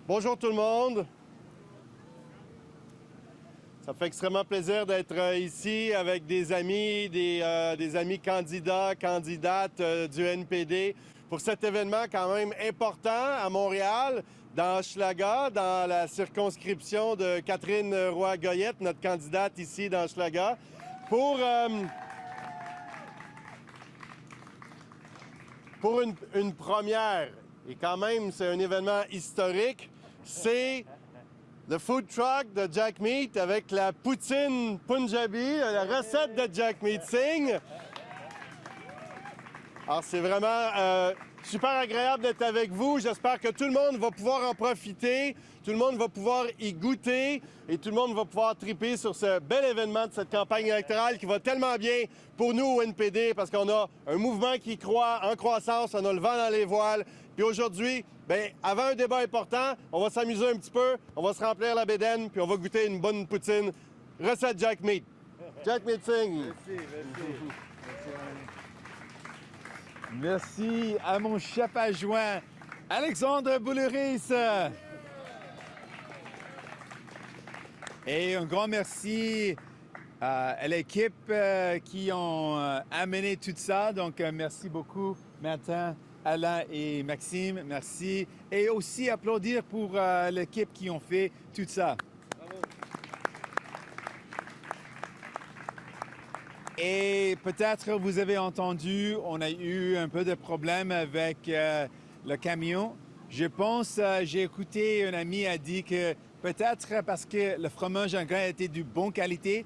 Bonjour tout le monde. Ça fait extrêmement plaisir d'être ici avec des amis, des amis candidats, candidates du NPD pour cet événement quand même important à Montréal, dans Hochelaga, dans la circonscription de Catherine Roy-Goyette, notre candidate ici dans Hochelaga, pour une première. Et quand même, c'est un événement historique. C'est le food truck de Jagmeet avec la poutine punjabi, la recette de Jagmeet Singh. Alors, c'est vraiment super agréable d'être avec vous. J'espère que tout le monde va pouvoir en profiter, tout le monde va pouvoir y goûter et tout le monde va pouvoir triper sur ce bel événement de cette campagne électorale qui va tellement bien pour nous au NPD parce qu'on a un mouvement qui croît en croissance, on a le vent dans les voiles. Puis aujourd'hui, bien, avant un débat important, on va s'amuser un petit peu, on va se remplir la bédaine, puis on va goûter une bonne poutine. Recette Jagmeet. Jagmeet Singh. Merci à mon chef adjoint, Alexandre Boulerice. Et un grand merci à l'équipe qui ont amené tout ça. Donc, merci beaucoup, Martin, Alain et Maxime. Merci. Et aussi applaudir pour l'équipe qui ont fait tout ça. Bravo. Et peut-être vous avez entendu, on a eu un peu de problème avec le camion. Je pense, j'ai écouté, un ami a dit que peut-être parce que le fromage en grain était de bonne qualité,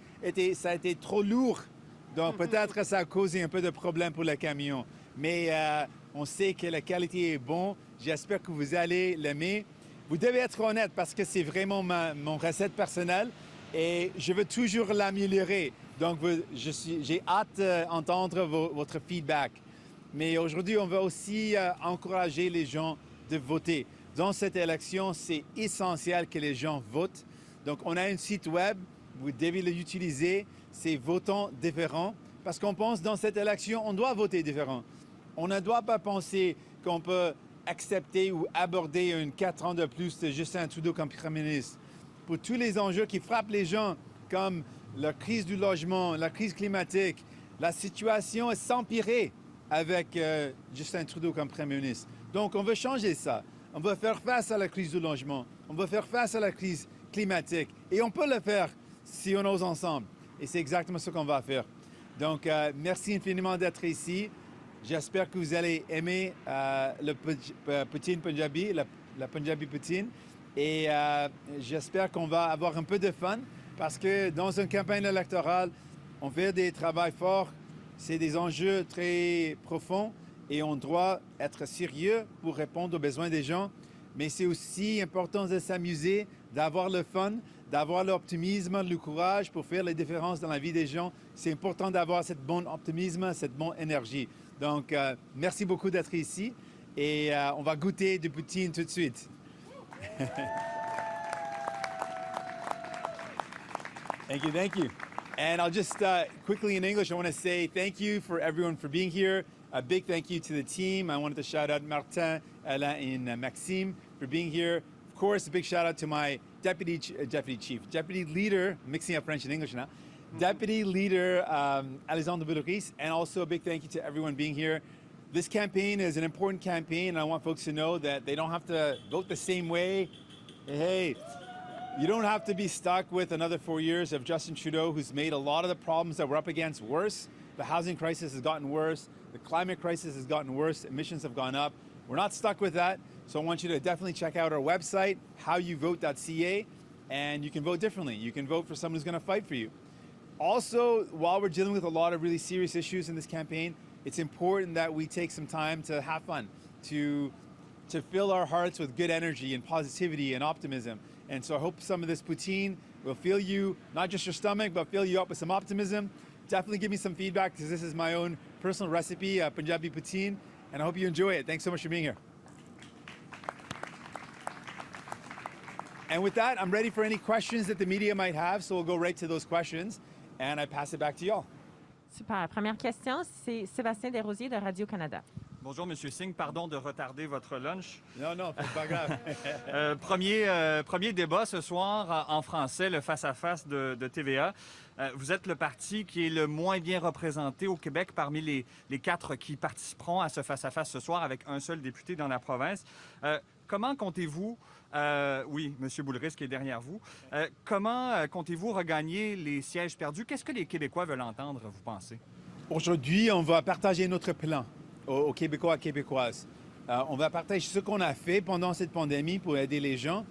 ça a été trop lourd. Donc peut-être ça a causé un peu de problème pour le camion. Mais on sait que la qualité est bonne. J'espère que vous allez l'aimer. Vous devez être honnête parce que c'est vraiment mon recette personnelle et je veux toujours l'améliorer. Donc, j'ai hâte d'entendre votre feedback. Mais aujourd'hui, on va aussi encourager les gens de voter. Dans cette élection, c'est essentiel que les gens votent. Donc, on a un site web, vous devez l'utiliser, c'est Votons différents. Parce qu'on pense dans cette élection, on doit voter différent. On ne doit pas penser qu'on peut accepter ou aborder un 4 ans de plus de Justin Trudeau comme Premier ministre. Pour tous les enjeux qui frappent les gens, comme la crise du logement, la crise climatique, la situation est s'empirer avec Justin Trudeau comme Premier ministre. Donc, on veut changer ça. On veut faire face à la crise du logement. On veut faire face à la crise climatique. Et on peut le faire si on ose ensemble. Et c'est exactement ce qu'on va faire. Donc, merci infiniment d'être ici. J'espère que vous allez aimer le poutine punjabi, la punjabi poutine. Et j'espère qu'on va avoir un peu de fun parce que dans une campagne électorale, on fait des travaux forts, c'est des enjeux très profonds et on doit être sérieux pour répondre aux besoins des gens. Mais c'est aussi important de s'amuser, d'avoir le fun, d'avoir l'optimisme, le courage pour faire les différences dans la vie des gens. C'est important d'avoir cette bonne optimisme, cette bonne énergie. Donc, merci beaucoup d'être ici et on va goûter du poutine tout de suite. Thank you, thank you. And I'll just quickly in English, I want to say thank you for everyone for being here. A big thank you to the team. I wanted to shout out Martin, Alain, and Maxime for being here. Of course, a big shout out to my deputy leader, mixing up French and English now, deputy leader Alexandre Boulerice, and also a big thank you to everyone being here. This campaign is an important campaign, and I want folks to know that they don't have to vote the same way. Hey, you don't have to be stuck with another 4 years of Justin Trudeau, who's made a lot of the problems that we're up against worse. The housing crisis has gotten worse. The climate crisis has gotten worse. Emissions have gone up. We're not stuck with that. So I want you to definitely check out our website, howyouvote.ca, and you can vote differently. You can vote for someone who's going to fight for you. Also, while we're dealing with a lot of really serious issues in this campaign, it's important that we take some time to have fun, to fill our hearts with good energy and positivity and optimism. And so I hope some of this poutine will fill you, not just your stomach, but fill you up with some optimism. Definitely give me some feedback because this is my own personal recipe, Punjabi poutine, and I hope you enjoy it. Thanks so much for being here. And with that, I'm ready for any questions that the media might have, so we'll go right to those questions, and I pass it back to y'all. Super. Première question, c'est Sébastien Desrosiers de Radio-Canada. Bonjour, Monsieur Singh. Pardon de retarder votre lunch. Non, c'est pas grave. Premier débat ce soir en français, le face-à-face de TVA. Vous êtes le parti qui est le moins bien représenté au Québec parmi les 4 qui participeront à ce face-à-face ce soir avec un seul député dans la province. Comment comptez-vous, oui, M. Boulerice qui est derrière vous, comment comptez-vous regagner les sièges perdus? Qu'est-ce que les Québécois veulent entendre, vous pensez? Aujourd'hui, on va partager notre plan aux Québécois et Québécoises. On va partager ce qu'on a fait pendant cette pandémie pour aider les gens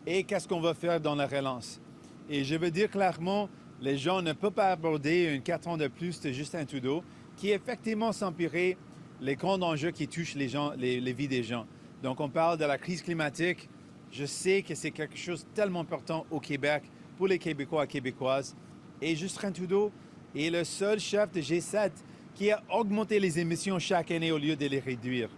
et qu'est-ce qu'on va faire dans la relance. Et je veux dire clairement, les gens ne peuvent pas aborder 4 ans de plus de Justin Trudeau qui effectivement s'empirer les grands enjeux qui touchent les gens, les vies des gens. Donc on parle de la crise climatique. Je sais que c'est quelque chose de tellement important au Québec pour les Québécois et Québécoises. Et Justin Trudeau est le seul chef de G7 qui a augmenté les émissions chaque année au lieu de les réduire.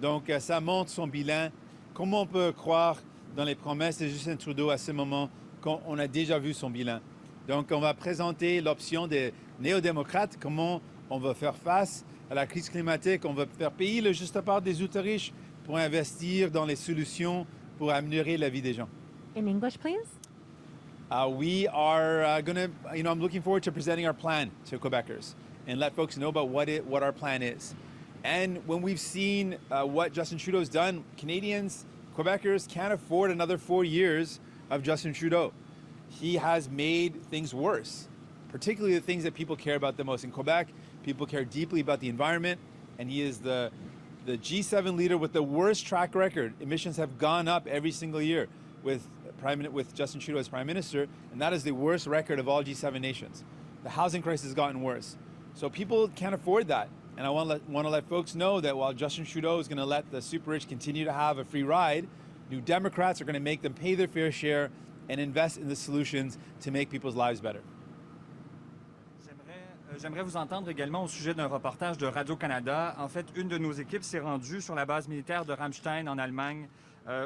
Donc, ça montre son bilan. Comment on peut croire dans les promesses de Justin Trudeau à ce moment quand on a déjà vu son bilan? Donc, on va présenter l'option des néo-démocrates, comment on va faire face à la crise climatique. On va faire payer le juste part des ultra-riches pour investir dans les solutions pour améliorer la vie des gens. In English, please. We are going to, I'm looking forward to presenting our plan to Quebecers and let folks know about what our plan is. And when we've seen what Justin Trudeau's done, Canadians, Quebecers can't afford another 4 years of Justin Trudeau. He has made things worse, particularly the things that people care about the most. In Quebec, people care deeply about the environment, and he is the G7 leader with the worst track record. Emissions have gone up every single year with Justin Trudeau as Prime Minister, and that is the worst record of all G7 nations. The housing crisis has gotten worse. So people can't afford that. And I want to let folks know that while Justin Trudeau is going to let the super rich continue to have a free ride, New Democrats are going to make them pay their fair share and invest in the solutions to make people's lives better. J'aimerais vous entendre également au sujet d'un reportage de Radio-Canada. En fait, une de nos équipes s'est rendue sur la base militaire de Ramstein en Allemagne,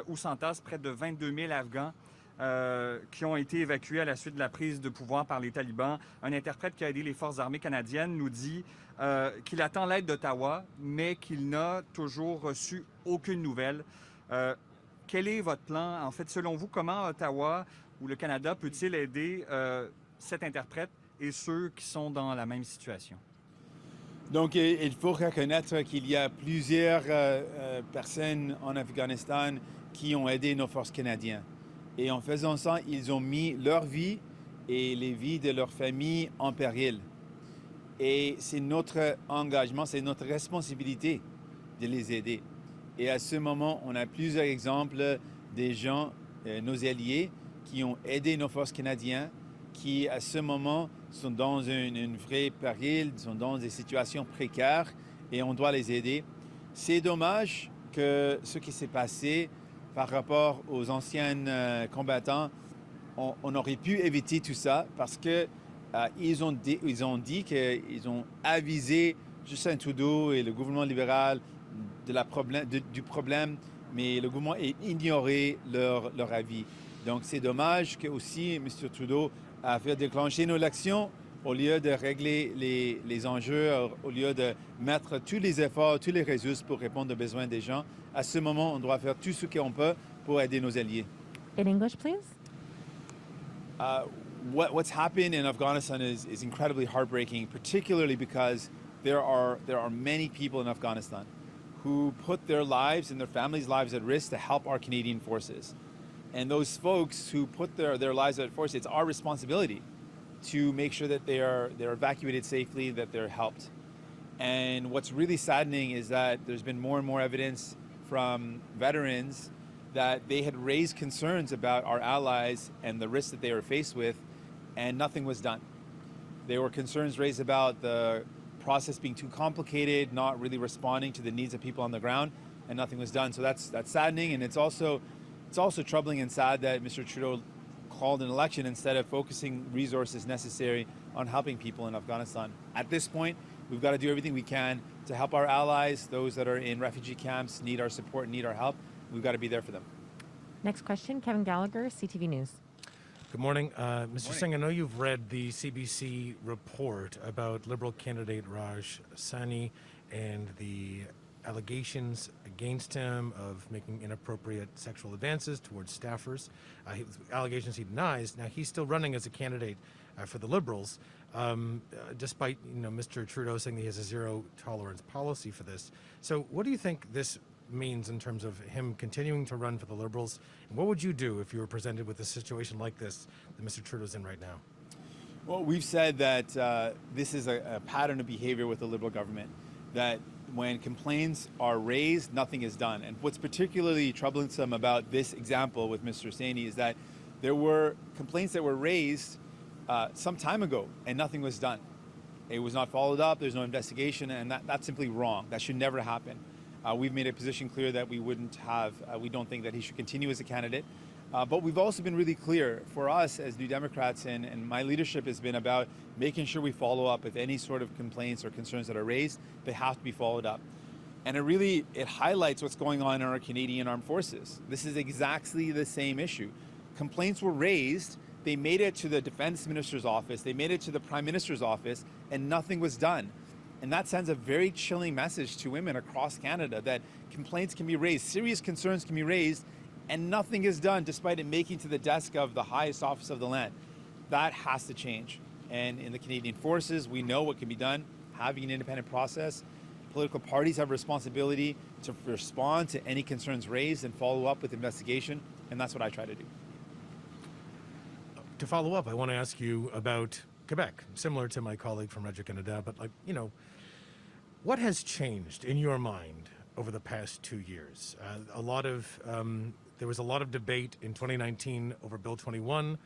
où s'entassent près de 22 000 Afghans qui ont été évacués à la suite de la prise de pouvoir par les talibans. Un interprète qui a aidé les forces armées canadiennes nous dit qu'il attend l'aide d'Ottawa, mais qu'il n'a toujours reçu aucune nouvelle. Quel est votre plan? En fait, selon vous, comment Ottawa ou le Canada peut-il aider cet interprète et ceux qui sont dans la même situation? Donc, il faut reconnaître qu'il y a plusieurs personnes en Afghanistan qui ont aidé nos forces canadiennes. Et en faisant ça, ils ont mis leur vie et les vies de leur famille en péril. Et c'est notre engagement, c'est notre responsabilité de les aider. Et à ce moment, on a plusieurs exemples des gens, nos alliés, qui ont aidé nos forces canadiennes, qui à ce moment sont dans une vraie péril, sont dans des situations précaires et on doit les aider. C'est dommage que ce qui s'est passé par rapport aux anciens combattants, on aurait pu éviter tout ça parce que ils ont dit qu'ils ont avisé Justin Trudeau et le gouvernement libéral du problème, mais le gouvernement a ignoré leur avis. Donc c'est dommage que aussi M. Trudeau a fait déclencher nos élections au lieu de régler les enjeux, au lieu de mettre tous les efforts, tous les ressources pour répondre aux besoins des gens. À ce moment, on doit faire tout ce qu'on peut pour aider nos alliés. In English, please. What's happened in Afghanistan is incredibly heartbreaking, particularly because there are many people in Afghanistan who put their lives and their families' lives at risk to help our Canadian forces. And those folks who put their lives at risk, it's our responsibility to make sure that they're evacuated safely, that they're helped. And what's really saddening is that there's been more and more evidence from veterans that they had raised concerns about our allies and the risks that they were faced with, and nothing was done. There were concerns raised about the process being too complicated, not really responding to the needs of people on the ground, and nothing was done. So that's saddening, and it's also troubling and sad that Mr. Trudeau called an election instead of focusing resources necessary on helping people in Afghanistan. At this point, we've got to do everything we can to help our allies, those that are in refugee camps, need our support, need our help. We've got to be there for them. Next question, Kevin Gallagher, CTV News. Good morning. Mr. Singh, I know you've read the CBC report about Liberal candidate Raj Saini and the allegations against him of making inappropriate sexual advances towards staffers. Allegations he denies. Now he's still running as a candidate for the Liberals, despite Mr. Trudeau saying that he has a zero tolerance policy for this. So what do you think this means in terms of him continuing to run for the Liberals? And what would you do if you were presented with a situation like this that Mr. Trudeau's in right now? Well, we've said that this is a pattern of behavior with the Liberal government, that when complaints are raised, nothing is done. And what's particularly troublesome about this example with Mr. Saini is that there were complaints that were raised some time ago and nothing was done. It was not followed up, there's no investigation, and that's simply wrong. That should never happen. We've made a position clear that we don't think that he should continue as a candidate. But we've also been really clear for us as New Democrats, and my leadership has been about making sure we follow up with any sort of complaints or concerns that are raised. They have to be followed up. And it highlights what's going on in our Canadian Armed Forces. This is exactly the same issue. Complaints were raised, they made it to the Defense Minister's office, they made it to the Prime Minister's office, and nothing was done. And that sends a very chilling message to women across Canada that complaints can be raised, serious concerns can be raised, and nothing is done despite it making to the desk of the highest office of the land. That has to change. And in the Canadian Forces, we know what can be done, having an independent process. Political parties have a responsibility to respond to any concerns raised and follow up with investigation, and that's what I try to do. To follow up, I want to ask you about Quebec, similar to my colleague from Radio Canada, but what has changed in your mind over the past 2 years? There was a lot of debate in 2019 over Bill 21,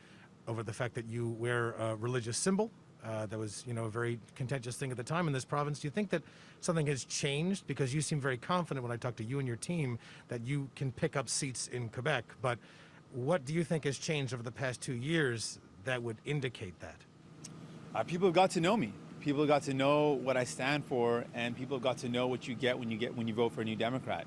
over the fact that you wear a religious symbol. That was, a very contentious thing at the time in this province. Do you think that something has changed? Because you seem very confident when I talk to you and your team that you can pick up seats in Quebec. But what do you think has changed over the past 2 years that would indicate that? People have got to know me. People have got to know what I stand for, and people have got to know what you get when you vote for a New Democrat.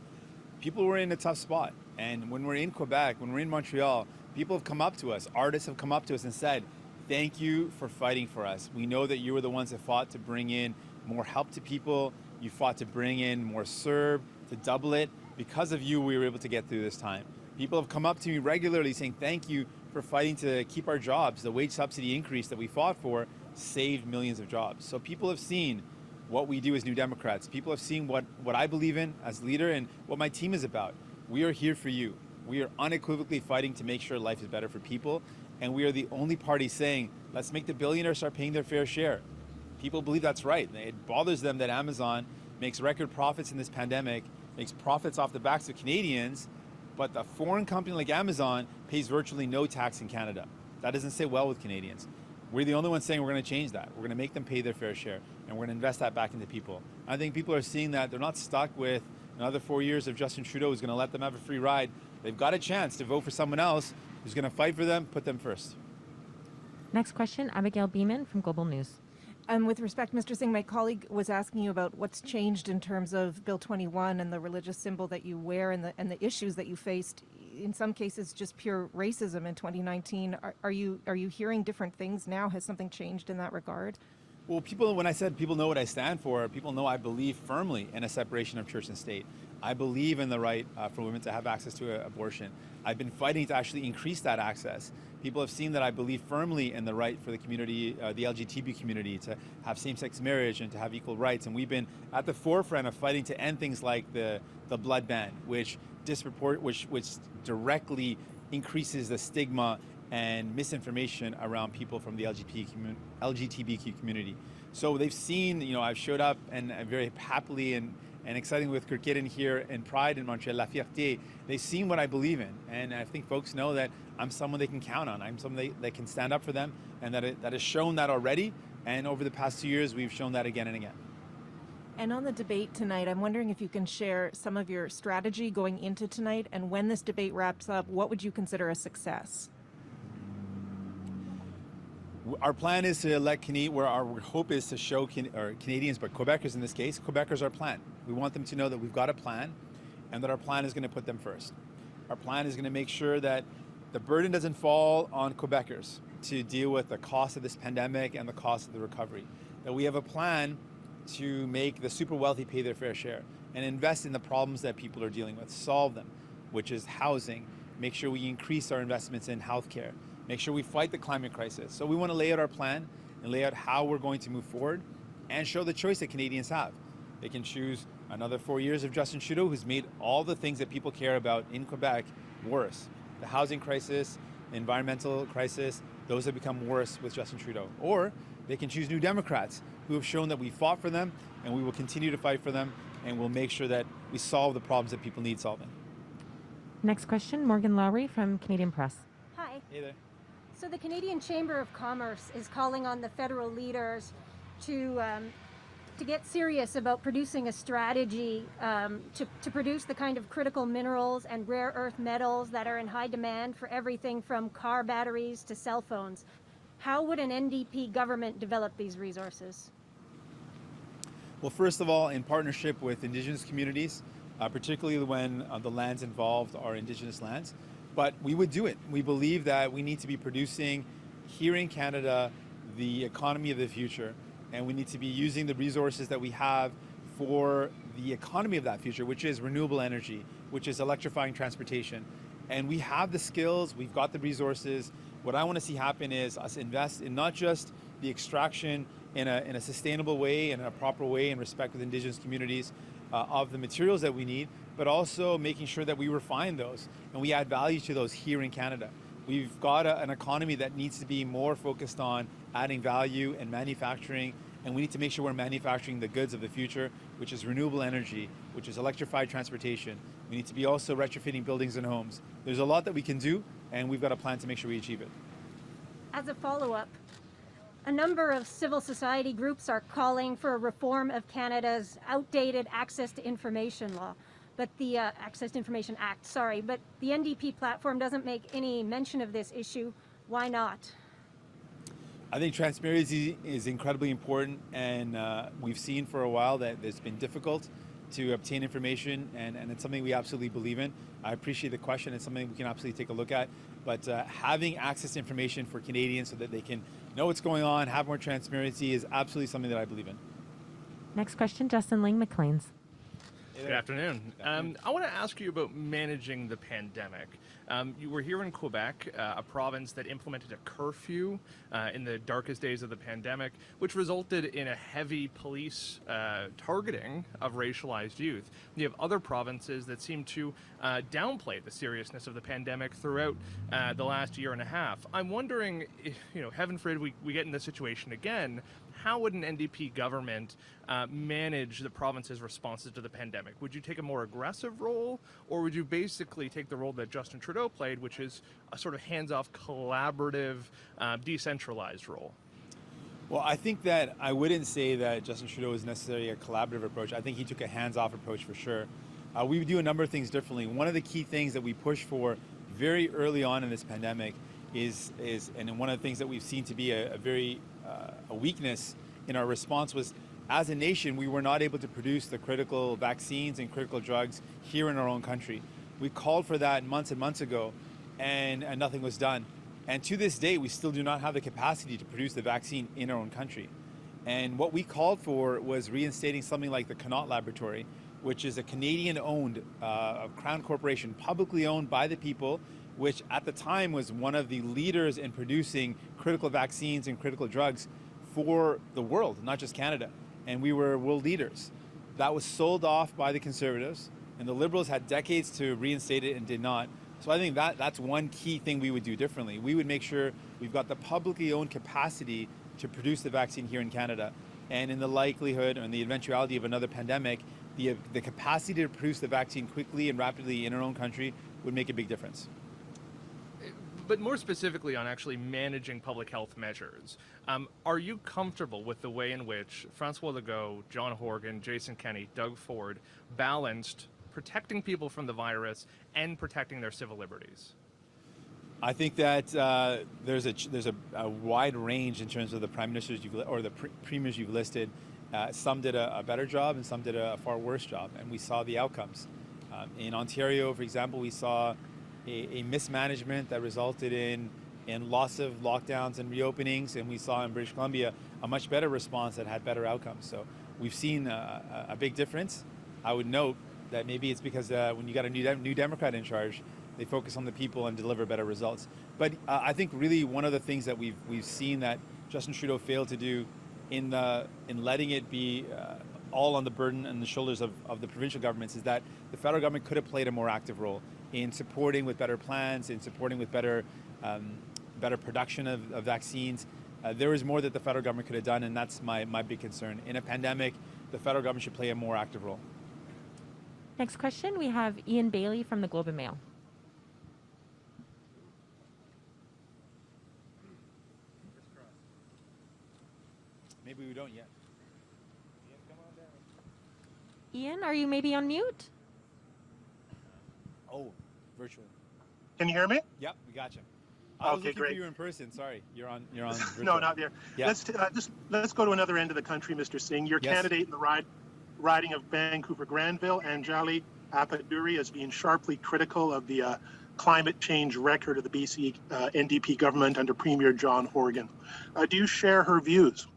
People were in a tough spot, and when we're in Quebec, when we're in Montreal, people have come up to us, artists have come up to us and said, thank you for fighting for us. We know that you were the ones that fought to bring in more help to people. You fought to bring in more CERB, to double it. Because of you, we were able to get through this time. People have come up to me regularly saying, thank you for fighting to keep our jobs. The wage subsidy increase that we fought for saved millions of jobs. So people have seen what we do as New Democrats. People have seen what I believe in as leader and what my team is about. We are here for you. We are unequivocally fighting to make sure life is better for people. And we are the only party saying, let's make the billionaires start paying their fair share. People believe that's right. It bothers them that Amazon makes record profits in this pandemic, makes profits off the backs of Canadians, but a foreign company like Amazon pays virtually no tax in Canada. That doesn't sit well with Canadians. We're the only ones saying we're going to change that. We're going to make them pay their fair share, and we're going to invest that back into people. I think people are seeing that they're not stuck with another 4 years of Justin Trudeau who's going to let them have a free ride. They've got a chance to vote for someone else who's going to fight for them, put them first. Next question, Abigail Beeman from Global News. With respect, Mr. Singh, my colleague was asking you about what's changed in terms of Bill 21 and the religious symbol that you wear and the issues that you faced. In some cases, just pure racism in 2019. Are you hearing different things now? Has something changed in that regard? Well, when I said people know what I stand for, people know I believe firmly in a separation of church and state. I believe in the right for women to have access to abortion. I've been fighting to actually increase that access. People have seen that I believe firmly in the right for the community, the LGBT community, to have same-sex marriage and to have equal rights. And we've been at the forefront of fighting to end things like the blood ban, which directly increases the stigma and misinformation around people from the LGBTQ community. So they've seen, I've showed up and very happily and exciting with Kirkiden here in Pride in Montreal, La Fierté. They've seen what I believe in, and I think folks know that I'm someone they can count on. I'm someone that can stand up for them, and that has shown that already. And over the past 2 years, we've shown that again and again. And on the debate tonight, I'm wondering if you can share some of your strategy going into tonight, and when this debate wraps up, what would you consider a success? Our plan is to our hope is to show Canadians, but Quebecers in this case, Quebecers our plan. We want them to know that we've got a plan and that our plan is going to put them first. Our plan is going to make sure that the burden doesn't fall on Quebecers to deal with the cost of this pandemic and the cost of the recovery. That we have a plan to make the super wealthy pay their fair share and invest in the problems that people are dealing with, solve them, which is housing, make sure we increase our investments in healthcare, make sure we fight the climate crisis. So we want to lay out our plan and lay out how we're going to move forward and show the choice that Canadians have. They can choose another 4 years of Justin Trudeau, who's made all the things that people care about in Quebec worse. The housing crisis, the environmental crisis, those have become worse with Justin Trudeau. Or they can choose New Democrats, who have shown that we fought for them and we will continue to fight for them, and we'll make sure that we solve the problems that people need solving. Next question, Morgan Lowry from Canadian Press. Hi. Hey there. So the Canadian Chamber of Commerce is calling on the federal leaders to get serious about producing a strategy to produce the kind of critical minerals and rare earth metals that are in high demand for everything from car batteries to cell phones. How would an NDP government develop these resources? Well, first of all, in partnership with Indigenous communities, particularly when the lands involved are Indigenous lands. But we would do it. We believe that we need to be producing here in Canada the economy of the future, and we need to be using the resources that we have for the economy of that future, which is renewable energy, which is electrifying transportation. And we have the skills, we've got the resources. What I want to see happen is us invest in not just the extraction in a sustainable way and in a proper way in respect with Indigenous communities of the materials that we need, but also making sure that we refine those and we add value to those here in Canada. We've got an economy that needs to be more focused on adding value and manufacturing, and we need to make sure we're manufacturing the goods of the future, which is renewable energy, which is electrified transportation. We need to be also retrofitting buildings and homes. There's a lot that we can do, and we've got a plan to make sure we achieve it. As a follow-up, a number of civil society groups are calling for a reform of Canada's outdated Access to Information law, but the Access to Information Act, sorry, but the NDP platform doesn't make any mention of this issue. Why not? I think transparency is incredibly important, and we've seen for a while that it's been difficult to obtain information, and it's something we absolutely believe in. I appreciate the question. It's something we can absolutely take a look at. But having access to information for Canadians so that they can know what's going on, have more transparency is absolutely something that I believe in. Next question, Justin Ling, Maclean's. Good afternoon. I want to ask you about managing the pandemic. You were here in Quebec, a province that implemented a curfew in the darkest days of the pandemic, which resulted in a heavy police targeting of racialized youth. You have other provinces that seem to downplay the seriousness of the pandemic throughout the last year and a half. I'm wondering, if, heaven forbid we get in this situation again, how would an NDP government manage the province's responses to the pandemic? Would you take a more aggressive role, or would you basically take the role that Justin Trudeau played, which is a sort of hands-off, collaborative, decentralized role? Well, I think that I wouldn't say that Justin Trudeau is necessarily a collaborative approach. I think he took a hands-off approach for sure. We would do a number of things differently. One of the key things that we pushed for very early on in this pandemic is and one of the things that we've seen to be a weakness in our response was, as a nation, we were not able to produce the critical vaccines and critical drugs here in our own country. We called for that months and months ago, and nothing was done. And to this day, we still do not have the capacity to produce the vaccine in our own country. And what we called for was reinstating something like the Connaught Laboratory, which is a Canadian-owned Crown Corporation, publicly owned by the people, which at the time was one of the leaders in producing critical vaccines and critical drugs for the world, not just Canada. And we were world leaders. That was sold off by the Conservatives, and the Liberals had decades to reinstate it and did not. So I think that's one key thing we would do differently. We would make sure we've got the publicly owned capacity to produce the vaccine here in Canada. And in the likelihood and the eventuality of another pandemic, the capacity to produce the vaccine quickly and rapidly in our own country would make a big difference. But more specifically on actually managing public health measures, are you comfortable with the way in which François Legault, John Horgan, Jason Kenney, Doug Ford balanced protecting people from the virus and protecting their civil liberties? I think that there's a wide range in terms of the prime ministers or the premiers you've listed. Some did a better job and some did a far worse job, and we saw the outcomes. In Ontario, for example, we saw a mismanagement that resulted in loss of lockdowns and reopenings, and we saw in British Columbia a much better response that had better outcomes. So we've seen a big difference. I would note that maybe it's because when you got a new Democrat in charge, they focus on the people and deliver better results. But I think really one of the things that we've seen that Justin Trudeau failed to do in letting it be all on the burden and the shoulders of the provincial governments is that the federal government could have played a more active role in supporting with better plans, in supporting with better production of vaccines. There is more that the federal government could have done, and that's my big concern. In a pandemic, the federal government should play a more active role. Next question, we have Ian Bailey from the Globe and Mail. Maybe we don't yet. Ian, are you maybe on mute? Oh, virtual. Can you hear me? Yep, we got you. I was Okay, looking great. for you in person. Sorry, you're on. Virtual. No, not there. Yeah. Let's go to another end of the country, Mr. Singh. Your Yes. candidate in the riding of Vancouver-Granville, Anjali Appaduri, is being sharply critical of the climate change record of the BC NDP government under Premier John Horgan. Do you share her views?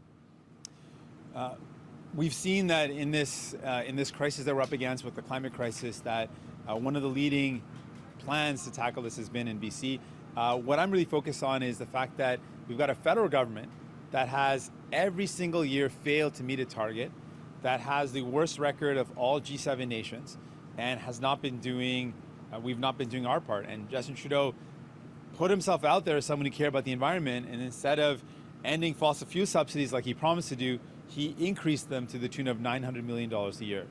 We've seen that in this crisis that we're up against with the climate crisis, that one of the leading plans to tackle this has been in BC. What I'm really focused on is the fact that we've got a federal government that has every single year failed to meet a target, that has the worst record of all G7 nations, and has not been doing. We've not been doing our part. And Justin Trudeau put himself out there as someone who cared about the environment, and instead of ending fossil fuel subsidies like he promised to do, he increased them to the tune of $900 million a year.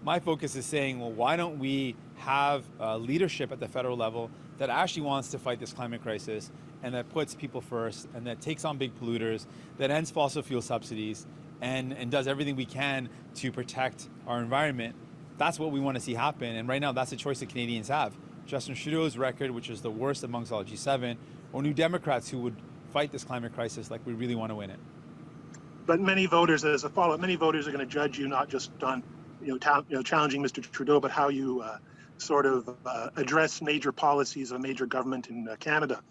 My focus is saying, well, why don't we have leadership at the federal level that actually wants to fight this climate crisis and that puts people first and that takes on big polluters, that ends fossil fuel subsidies and does everything we can to protect our environment. That's what we want to see happen. And right now, that's the choice that Canadians have. Justin Trudeau's record, which is the worst amongst all G7, or New Democrats who would fight this climate crisis like we really want to win it. But many voters, as a follow-up, many voters are going to judge you not just on challenging Mr. Trudeau, but how you address major policies of a major government in Canada.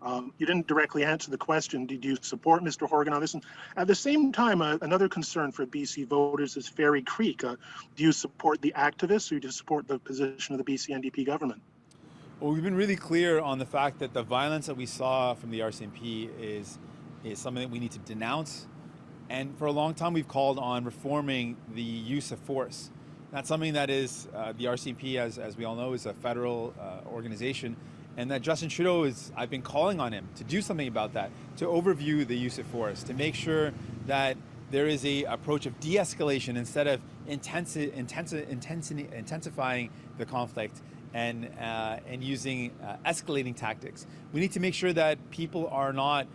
You didn't directly answer the question, did you support Mr. Horgan on this? And at the same time, another concern for BC voters is Fairy Creek. Do you support the activists or do you support the position of the BC NDP government? Well, we've been really clear on the fact that the violence that we saw from the RCMP is something that we need to denounce. And for a long time, we've called on reforming the use of force. That's something that is, the RCMP, as we all know, is a federal organization, and that Justin Trudeau I've been calling on him to do something about that, to overview the use of force, to make sure that there is a approach of de-escalation instead of intensifying the conflict and using escalating tactics. We need to make sure that people are not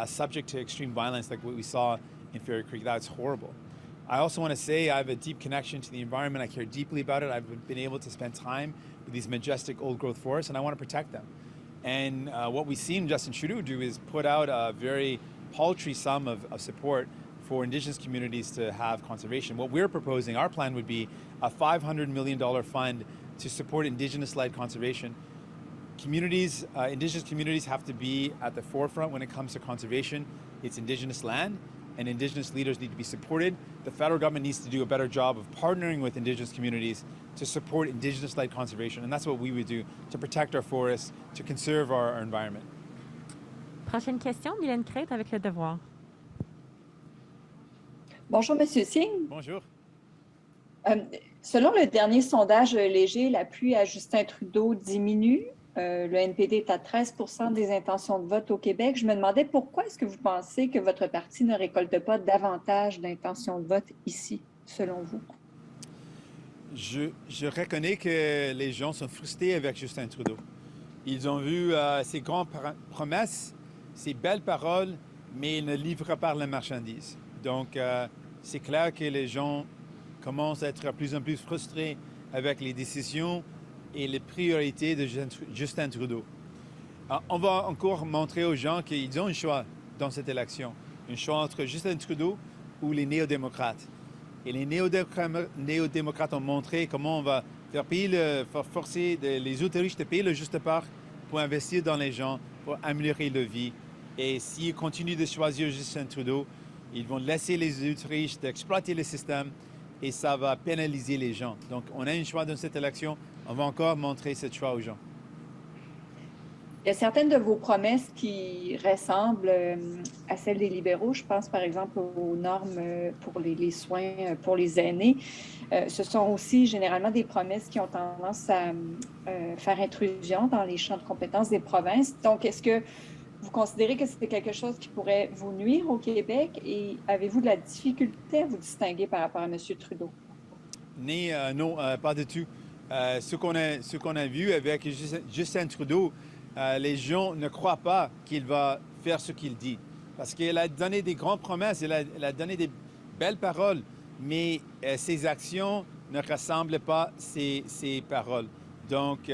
subject to extreme violence like what we saw in Fairy Creek. That's horrible. I also want to say I have a deep connection to the environment. I care deeply about it. I've been able to spend time with these majestic old growth forests, and I want to protect them. And what we've seen Justin Trudeau do is put out a very paltry sum of support for Indigenous communities to have conservation. What we're proposing, our plan would be a $500 million fund to support Indigenous-led conservation. Indigenous communities have to be at the forefront when it comes to conservation. It's Indigenous land, and Indigenous leaders need to be supported. The federal government needs to do a better job of partnering with Indigenous communities to support Indigenous-led conservation, and that's what we would do to protect our forests, to conserve our environment. Prochaine question, Mylène Crête avec Le Devoir. Bonjour, Monsieur Singh. Bonjour. Selon le dernier sondage léger, l'appui à Justin Trudeau diminue. Le NPD est à 13% des intentions de vote au Québec. Je me demandais pourquoi est-ce que vous pensez que votre parti ne récolte pas davantage d'intentions de vote ici, selon vous? Je reconnais que les gens sont frustrés avec Justin Trudeau. Ils ont vu ses grandes promesses, ses belles paroles, mais il ne livre pas la marchandise. Donc, c'est clair que les gens commencent à être de plus en plus frustrés avec les décisions et les priorités de Justin Trudeau. On va encore montrer aux gens qu'ils ont un choix dans cette élection. Un choix entre Justin Trudeau ou les néo-démocrates. Et les néo-démocrates ont montré comment on va forcer les autoristes de payer le juste part pour investir dans les gens, pour améliorer leur vie. Et s'ils continuent de choisir Justin Trudeau, Ils vont laisser les Autriches d'exploiter le système et ça va pénaliser les gens. Donc, on a un choix dans cette élection. On va encore montrer ce choix aux gens. Il y a certaines de vos promesses qui ressemblent à celles des libéraux. Je pense par exemple aux normes pour les soins pour les aînés. Ce sont aussi généralement des promesses qui ont tendance à faire intrusion dans les champs de compétences des provinces. Donc, est-ce que vous considérez que c'est quelque chose qui pourrait vous nuire au Québec et avez-vous de la difficulté à vous distinguer par rapport à M. Trudeau? Non, pas du tout. Ce qu'on a vu avec Justin Trudeau, les gens ne croient pas qu'il va faire ce qu'il dit. Parce qu'il a donné des grandes promesses, il a donné des belles paroles, mais ses actions ne ressemblent pas à ses paroles. Donc,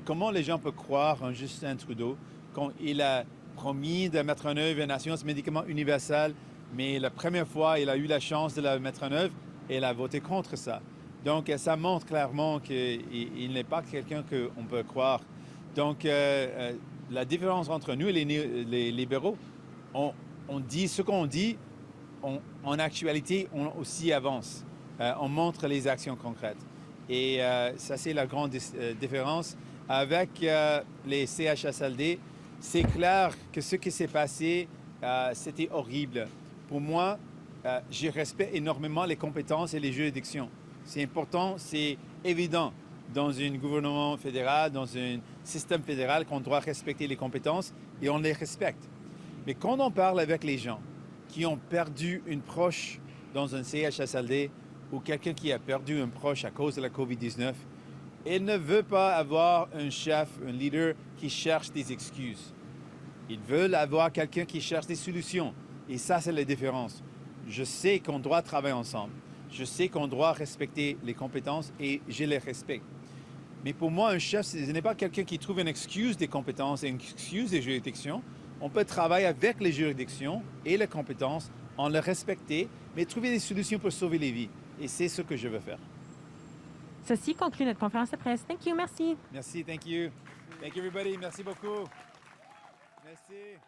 comment les gens peuvent croire en Justin Trudeau quand il a promis de mettre en œuvre une assurance médicament universelle, mais la première fois, il a eu la chance de la mettre en œuvre et il a voté contre ça. Donc, ça montre clairement qu'il n'est pas quelqu'un qu'on peut croire. Donc, la différence entre nous et les libéraux, on dit ce qu'on dit, en actualité, on aussi avance. On montre les actions concrètes. Et ça, c'est la grande différence. Avec les CHSLD, c'est clair que ce qui s'est passé, c'était horrible. Pour moi, je respecte énormément les compétences et les juridictions. C'est important, c'est évident dans un gouvernement fédéral, dans un système fédéral, qu'on doit respecter les compétences et on les respecte. Mais quand on parle avec les gens qui ont perdu une proche dans un CHSLD ou quelqu'un qui a perdu un proche à cause de la COVID-19, il ne veut pas avoir un chef, un leader qui cherche des excuses. Ils veulent avoir quelqu'un qui cherche des solutions. Et ça, c'est la différence. Je sais qu'on doit travailler ensemble. Je sais qu'on doit respecter les compétences et je les respecte. Mais pour moi, un chef, ce n'est pas quelqu'un qui trouve une excuse des compétences et une excuse des juridictions. On peut travailler avec les juridictions et les compétences, en les respecter, mais trouver des solutions pour sauver les vies. Et c'est ce que je veux faire. Ceci conclut notre conférence de presse. Thank you. Merci. Merci, thank you. Thank you everybody. Merci beaucoup. Merci.